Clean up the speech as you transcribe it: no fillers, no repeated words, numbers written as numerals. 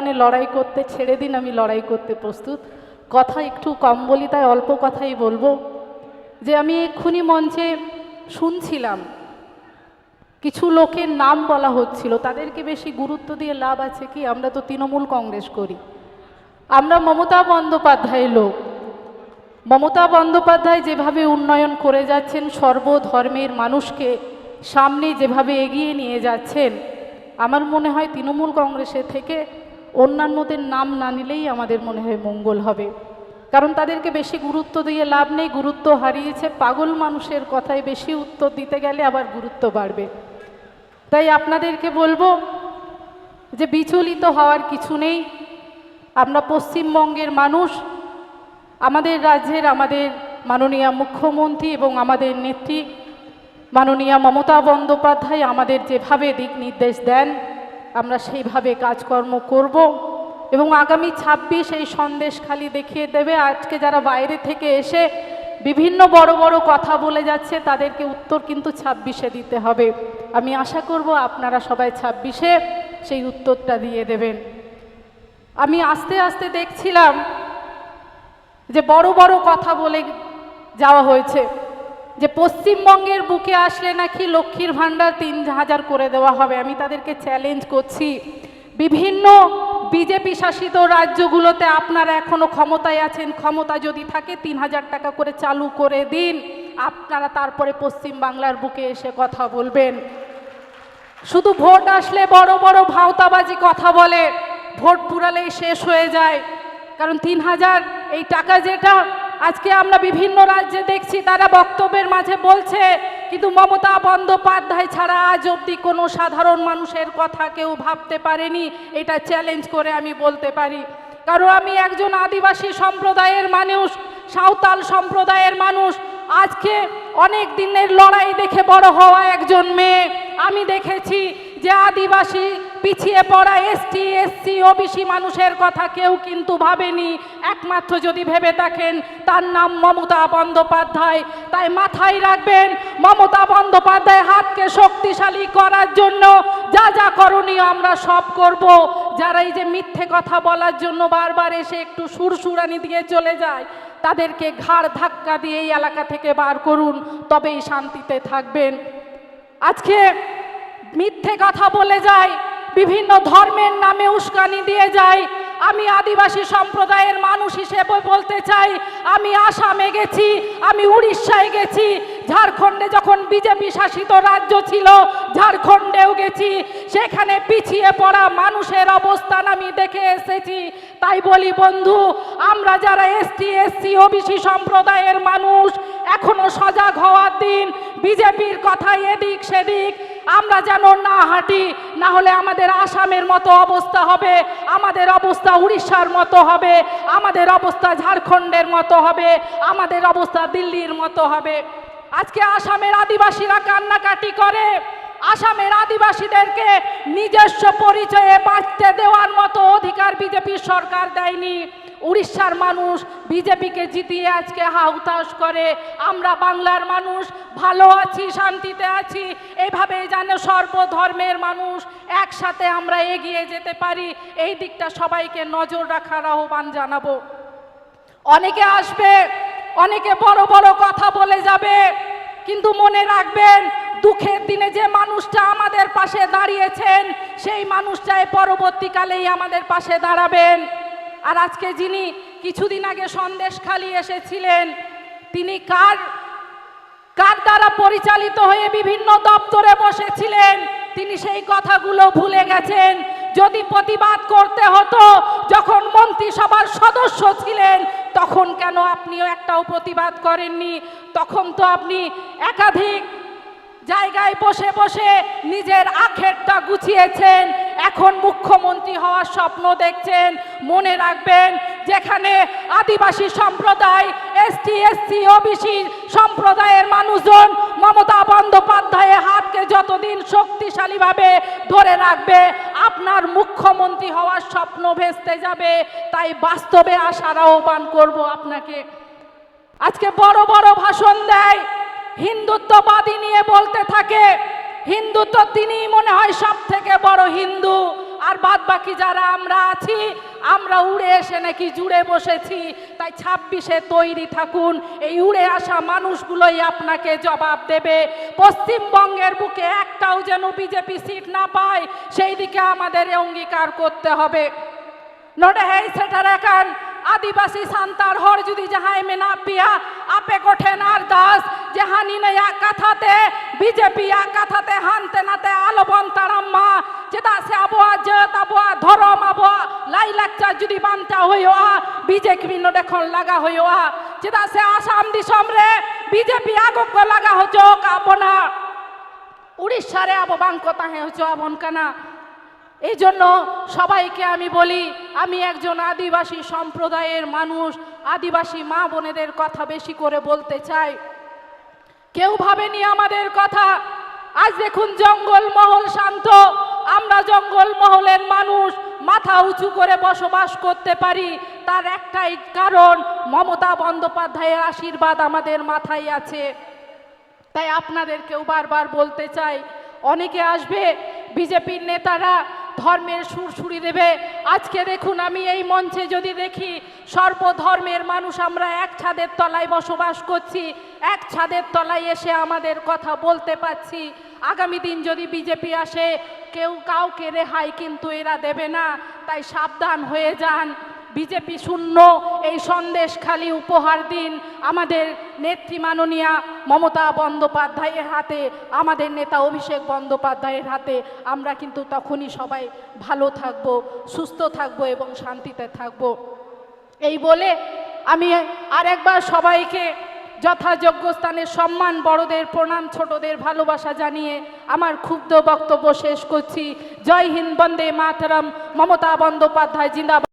ময়দানে লড়াই করতে ছেড়ে দিন, আমি লড়াই করতে প্রস্তুত। কথা একটু কম বলি, তাই অল্প কথাই বলবো। যে আমি এক্ষুনি মঞ্চে শুনছিলাম কিছু লোকের নাম বলা হচ্ছিল, তাদেরকে বেশি গুরুত্ব দিয়ে লাভ আছে কি? আমরা তো তৃণমূল কংগ্রেস করি, আমরা মমতা বন্দ্যোপাধ্যায়ের লোক। মমতা বন্দ্যোপাধ্যায় যেভাবে উন্নয়ন করে যাচ্ছেন, সর্বধর্মের মানুষকে সামনে যেভাবে এগিয়ে নিয়ে যাচ্ছেন, আমার মনে হয় তৃণমূল কংগ্রেসের থেকে অন্যান্যদের নাম না নিলেই আমাদের মনে হয় মঙ্গল হবে। কারণ তাদেরকে বেশি গুরুত্ব দিয়ে লাভ নেই, গুরুত্ব হারিয়েছে। পাগল মানুষের কথায় বেশি উত্তর দিতে গেলে আবার গুরুত্ব বাড়বে। তাই আপনাদেরকে বলবো যে বিচলিত হওয়ার কিছু নেই। আমরা পশ্চিমবঙ্গের মানুষ, আমাদের রাজ্যের আমাদের মাননীয় মুখ্যমন্ত্রী এবং আমাদের নেত্রী মাননীয়া মমতা বন্দ্যোপাধ্যায় আমাদের যেভাবে দিক নির্দেশ দেন, আমরা সেইভাবে কাজকর্ম করব এবং আগামী 26 এই সন্দেশখালি দেখিয়ে দেবে। আজকে যারা বাইরে থেকে এসে বিভিন্ন বড় বড় কথা বলে যাচ্ছে, তাদেরকে উত্তর কিন্তু 26-এ দিতে হবে। আমি আশা করব আপনারা সবাই 26-এ সেই উত্তরটা দিয়ে দেবেন। আমি আস্তে আস্তে দেখছিলাম যে বড় বড় কথা বলে যাওয়া হয়েছে যে পশ্চিমবঙ্গের বুকে আসলে নাকি লক্ষ্মীর ভাণ্ডার 3000 করে দেওয়া হবে। আমি তাদেরকে চ্যালেঞ্জ করছি, বিভিন্ন বিজেপি শাসিত রাজ্যগুলোতে আপনারা এখনো ক্ষমতায় আছেন, ক্ষমতা যদি থাকে 3000 টাকা করে চালু করে দিন, আপনারা তারপরে পশ্চিম বাংলার বুকে এসে কথা বলবেন। শুধু ভোট আসলে বড় বড় ভাওতাবাজি কথা বলে, ভোট পুরালেই শেষ হয়ে যায়। কারণ 3000 এই টাকা যেটা আজকে আমরা বিভিন্ন রাজ্যে দেখছি তারা বক্তব্যের মাঝে বলছে, কিন্তু মমতা বন্দ্যোপাধ্যায় ছাড়া আজ অবধি কোনো সাধারণ মানুষের কথা কেউ ভাবতে পারেনি। এটা চ্যালেঞ্জ করে আমি বলতে পারি। কারণ আমি একজন আদিবাসী সম্প্রদায়ের মানুষ, সাঁওতাল সম্প্রদায়ের মানুষ। আজকে অনেক দিনের লড়াই দেখে বড় হওয়া একজন মেয়ে। আমি দেখেছি যে আদিবাসী পিছিয়ে পড়া এসটি এসসি ওবিসি মানুষের কথা কেউ কিন্তু ভাবেনি। একমাত্র যদি ভেবে থাকেন তার নাম মমতা বন্দ্যোপাধ্যায়। তাই মাথায় রাখবেন, মমতা বন্দ্যোপাধ্যায় হাতকে শক্তিশালী করার জন্য যা যা করণীয় আমরা সব করব। যারা এই যে মিথ্যে কথা বলার জন্য বারবার এসে একটু সুরসুরানি দিয়ে চলে যায়, তাদেরকে ঘাড় ধাক্কা দিয়ে এই এলাকা থেকে বার করুন, তবেই শান্তিতে থাকবেন। আজকে মিথ্যে কথা বলে যায়, বিভিন্ন ধর্মের নামে উস্কানি দিয়ে যায়। আমি আদিবাসী সম্প্রদায়ের মানুষ হিসেবে বলতে চাই, আমি আসামে গেছি, আমি উড়িষ্যায় গেছি, ঝাড়খণ্ডে যখন বিজেপি শাসিত রাজ্য ছিল ঝাড়খণ্ডেও গেছি। সেখানে পিছিয়ে পড়া মানুষের অবস্থান আমি দেখে এসেছি। তাই বলি বন্ধু, আমরা যারা এসটি এসসি ওবিসি সম্প্রদায়ের মানুষ, এখনো সজাগ হওয়ার দিন। বিজেপির কথায় এদিক সেদিক আমরা যেন না হাঁটি, না হলে আমাদের আসামের মতো অবস্থা হবে, আমাদের অবস্থা উড়িষ্যার মতো হবে, আমাদের অবস্থা ঝাড়খণ্ডের মতো হবে, আমাদের অবস্থা দিল্লির মতো হবে। আজকে আসামের আদিবাসীরা কান্নাকাটি করে, আসামের আদিবাসীদেরকে নিজস্ব পরিচয়ে বাঁচতে দেওয়ার মতো অধিকার বিজেপির সরকার দেয়নি। উড়িষ্যার মানুষ বিজেপিকে জিতিয়ে আজকে হাহুতাশ করে। আমরা বাংলার মানুষ ভালো আছি, শান্তিতে আছি, এভাবে যেন সর্বধর্মের মানুষ একসাথে আমরা এগিয়ে যেতে পারি, এই দিকটা সবাইকে নজর রাখার আহ্বান জানাবো। অনেকে আসবে, অনেকে বড় বড় কথা বলে যাবে, কিন্তু মনে রাখবেন দুঃখের দিনে যে মানুষটা আমাদের পাশে দাঁড়িয়েছেন, সেই মানুষটাই পরবর্তীকালেই আমাদের পাশে দাঁড়াবেন। আর আজকে যিনি কিছুদিন আগে সন্দেশখালি এসেছিলেন, তিনি কার দ্বারা পরিচালিত হয়ে বিভিন্ন দপ্তরে বসেছিলেন, তিনি সেই কথাগুলো ভুলে গেছেন। যদি প্রতিবাদ করতে হতো যখন মন্ত্রিসভার সদস্য ছিলেন, তখন কেন আপনিও একটাও প্রতিবাদ করেননি? তখন তো আপনি একাধিক জায়গায় বসে বসে নিজের আখেরটা গুছিয়েছেন, এখন মুখ্যমন্ত্রী হওয়ার স্বপ্ন দেখছেন। মনে রাখবেন, যেখানে আদিবাসী সম্প্রদায়, এসটি এসসি ওবিসি সম্প্রদায়ের মানুষজন মমতা বন্দ্যোপাধ্যায়ের হাতকে যতদিন শক্তিশালীভাবে ধরে রাখবে, আপনার মুখ্যমন্ত্রী হওয়ার স্বপ্ন ভেস্তে যাবে। তাই বাস্তবে আসার আহ্বান করব আপনাকে। আজকে বড় বড় ভাষণ দেয়, হিন্দুত্ববাদী নিয়ে বলতে থাকে, হিন্দুত্ব তিনিই মনে হয় সব থেকে বড় হিন্দু। আর বাদ বাকি যারা আমরা আছি আমরা উড়ে এসে নাকি জুড়ে বসেছি। তাই 26-এ তৈরি থাকুন, এই উড়ে আসা মানুষগুলোই আপনাকে জবাব দেবে। পশ্চিমবঙ্গের বুকে একটাও যেন বিজেপি সিট না পায় সেই দিকে আমাদের অঙ্গীকার করতে হবে। নডে হেই সেটার একান आदिवासी सांतार हर जुदी जहां में ना पिया आपे कोठेन आर दास जहानी ने या कथाते बीजेपी या कथाते हानते नाते आलोबन ताराम्मा चेदा से आबोआ जत आबोआ धरम आबोआ लाई लाक्चा जुदी बानता होयोआ बीजेपी नो देखन लगा होयोआ चेदा से आसाम दिसम रे बीजेपी आगो को लगा होजो काबोना उड़ीसा रे आबो बांको ताहे होजो आबन काना। এই জন্য সবাইকে আমি বলি, আমি একজন আদিবাসী সম্প্রদায়ের মানুষ, আদিবাসী মা বোনেদের কথা বেশি করে বলতে চাই। কেউ ভাবেনি আমাদের কথা। আজ দেখুন জঙ্গলমহল শান্ত, আমরা জঙ্গলমহলের মানুষ মাথা উঁচু করে বসবাস করতে পারি, তার একটাই কারণ মমতা বন্দ্যোপাধ্যায়ের আশীর্বাদ আমাদের মাথায় আছে। তাই আপনাদেরকেও বারবার বলতে চাই, অনেকে আসবে বিজেপির নেতারা ধর্মের সুরসুরি দেবে। আজকে দেখুন আমি এই মঞ্চে যদি দেখি সর্বধর্মের মানুষ আমরা এক ছাদের তলায় বসবাস করছি, এক ছাদের তলায় এসে আমাদের কথা বলতে পারছি। আগামী দিন যদি বিজেপি আসে কেউ কাউকে রেহাই কিন্তু এরা দেবে না। তাই সাবধান হয়ে যান। বিজেপি শূন্য এই সন্দেশ খালি উপহার দিন আমাদের নেত্রী মাননীয়া মমতা বন্দ্যোপাধ্যায়ের হাতে, আমাদের নেতা অভিষেক বন্দ্যোপাধ্যায়ের হাতে। আমরা কিন্তু তখনই সবাই ভালো থাকব, সুস্থ থাকব এবং শান্তিতে থাকব। এই বলে আমি আরেকবার সবাইকে যথাযোগ্য স্থানে সম্মান, বড়দের প্রণাম, ছোটদের ভালোবাসা জানিয়ে আমার ক্ষুব্ধ বক্তব্য শেষ করছি। জয় হিন্দ, বন্দে মাতরম, মমতা বন্দ্যোপাধ্যায় জিন্দাবাদ।